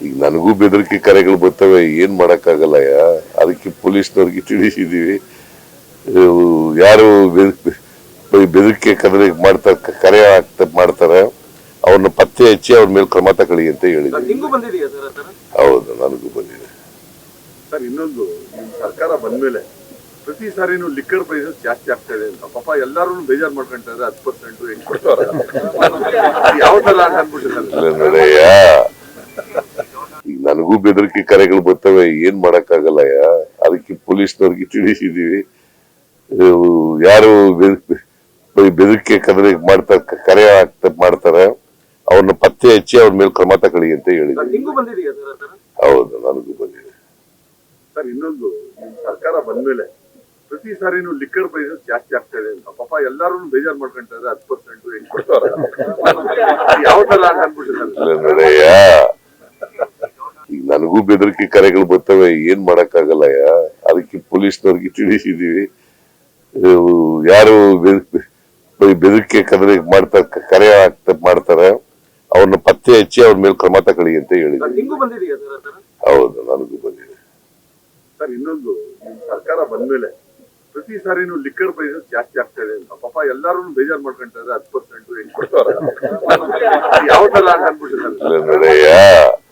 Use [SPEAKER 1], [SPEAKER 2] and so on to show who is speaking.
[SPEAKER 1] ಈಗ ನನಗೂ ಬೆದರಿಕೆ ಕರೆಗಳು ಬರ್ತವೆ, ಏನ್ ಮಾಡಕ್ಕಾಗಲ್ಲಯ್ಯ. ಅದಕ್ಕೆ ಪೊಲೀಸ್ನವ್ರಿಗೆ ತಿಳಿಸಿದೀವಿ. ಯಾರು ಬೆದರಿಕೆ ಕರೆ ಕರೆ ಮಾಡ್ತಾರೆ ಅವ್ರನ್ನ ಪತ್ತೆ ಹಚ್ಚಿ ಅವ್ರ ಮೇಲೆ ಕ್ರಮ ತಗೊಳ್ಳಿ ಅಂತ ಹೇಳಿದ್ವಿ. ಹೌದು, ನನಗೂ ಬಂದಿದೆ
[SPEAKER 2] ಸರ್. ಇನ್ನೊಂದು, ಸರ್ಕಾರ ಬಂದ್ಮೇಲೆ ಪ್ರತಿ ಸಾರಿನೂ ಲಿಕ್ಕರ್ ಪ್ರೈಸಸ್ ಜಾಸ್ತಿ ಆಗ್ತಾ ಇದೆ ಅಂತ ಪಾಪ ಎಲ್ಲಾರು ಬೇಜಾರ್ ಮಾಡ್ಕೊಂತಾರೆ. 10% ಹೆಂಗ್ ಕೊಡ್ತಾರೆ, ಯಾವ ತರ ಅನ್ಬಿಟ್ಟಿದ್ದಾರೆ
[SPEAKER 1] ನೋಡಯ್ಯ. ಈಗ ನನಗೂ ಬೆದರಿಕೆ ಕರೆಗಳು ಬರ್ತವೆ, ಏನ್ ಮಾಡಕ್ಕಾಗಲ್ಲಯ್ಯ. ಅದಕ್ಕೆ ಪೊಲೀಸ್ನವ್ರಿಗೆ ತಿಳಿಸಿದೀವಿ. ಯಾರು ಬೆದರಿಕೆ ಕರೆ ಮಾಡ್ತಾರೆ ಅವ್ರನ್ನ ಪತ್ತೆ ಹಚ್ಚಿ ಅವ್ರ ಮೇಲೆ ಕ್ರಮ ತಗೊಳ್ಳಿ ಅಂತ ಹೇಳಿದ್ವಿ. ಹೌದು, ನನಗೂ ಬಂದಿದೆ
[SPEAKER 2] ಸರ್. ಇನ್ನೊಂದು, ಸರ್ಕಾರ ಬಂದ್ಮೇಲೆ ಪ್ರತಿ ಸಾರಿನೂ ಲಿಕ್ಕರ್ ಪ್ರೈಸಸ್ ಜಾಸ್ತಿ ಆಗ್ತಾ ಇದೆ ಅಂತ ಪಾಪ ಎಲ್ಲಾರು ಬೇಜಾರ್ ಮಾಡ್ಕೊಂತಾರೆ. 10% ಹೆಂಗ್ ಕೊಡ್ತಾರೆ, ಯಾವ ತರ ಅನ್ಬಿಟ್ಟಿದ್ದಾರೆ
[SPEAKER 1] ನೋಡಯ್ಯ. ಈಗ ನನಗೂ ಬೆದರಿಕೆ ಕರೆಗಳು ಬರ್ತವೆ, ಏನ್ ಮಾಡಕ್ಕಾಗಲ್ಲಯ್ಯ. ಅದಕ್ಕೆ ಪೊಲೀಸ್ನವ್ರಿಗೆ ತಿಳಿಸಿದೀವಿ. ಯಾರು ಬೆದರಿಕೆ ಕರೆ ಮಾಡ್ತಾರೆ ಅವ್ರನ್ನ ಪತ್ತೆ ಹಚ್ಚಿ ಅವ್ರ ಮೇಲೆ ಕ್ರಮ ತಗೊಳ್ಳಿ ಅಂತ ಹೇಳಿದ್ವಿ. ಹೌದು, ನನಗೂ ಬಂದಿದೆ
[SPEAKER 2] ಸರ್. ಇನ್ನೊಂದು, ಸರ್ಕಾರ ಬಂದ್ಮೇಲೆ ಪ್ರತಿ ಸಾರಿನೂ ಲಿಕ್ಕರ್ ಪ್ರೈಸಸ್ ಜಾಸ್ತಿ ಆಗ್ತಾ ಇದೆ ಅಂತ ಪಾಪ ಎಲ್ಲಾರು ಬೇಜಾರ್ ಮಾಡ್ಕೊಂತಾರೆ. 10% ಹೆಂಗ್ ಕೊಡ್ತಾರೆ, ಯಾವ ತರ ಅನ್ಬಿಟ್ಟಿದ್ದಾರೆ
[SPEAKER 1] ನೋಡಯ್ಯ.